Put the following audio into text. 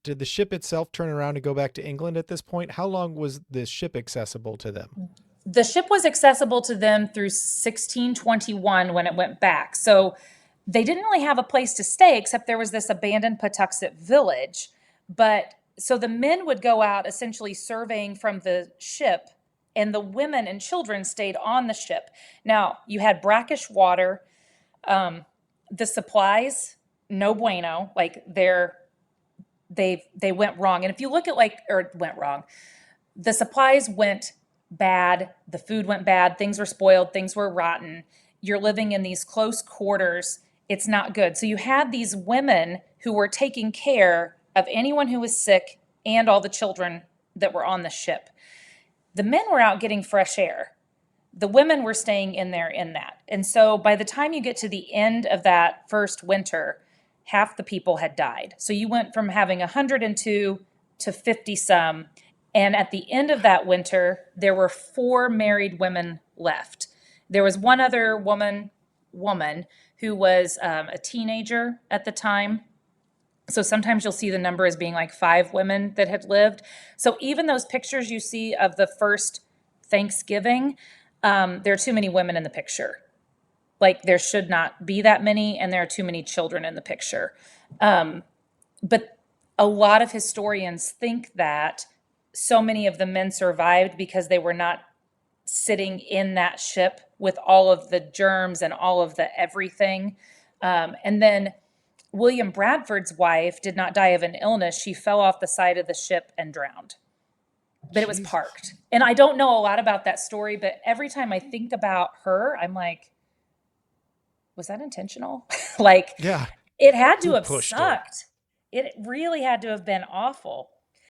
did the ship itself turn around and go back to England at this point? How long was this ship accessible to them? The ship was accessible to them through 1621 when it went back. So they didn't really have a place to stay except there was this abandoned Patuxent village. But so the men would go out essentially surveying from the ship, and the women and children stayed on the ship. Now, you had brackish water, the supplies, no bueno, like they went wrong. And if you look at or went wrong, the supplies went bad, the food went bad, things were spoiled, things were rotten. You're living in these close quarters. It's not good. So you had these women who were taking care of anyone who was sick and all the children that were on the ship. The men were out getting fresh air. The women were staying in there in that. And so by the time you get to the end of that first winter, half the people had died. So you went from having 102 to 50 some. And at the end of that winter, there were 4 married women left. There was one other woman who was a teenager at the time. So sometimes you'll see the number as being like 5 women that had lived. So even those pictures you see of the first Thanksgiving, there are too many women in the picture. Like there should not be that many, and there are too many children in the picture. But a lot of historians think that so many of the men survived because they were not sitting in that ship with all of the germs and all of the everything. And then William Bradford's wife did not die of an illness. She fell off the side of the ship and drowned, but it was Jesus. parked. And I don't know a lot about that story, but every time I think about her, I'm like, was that intentional? Like, Yeah. it had to Who have pushed her? sucked. It really had to have been awful.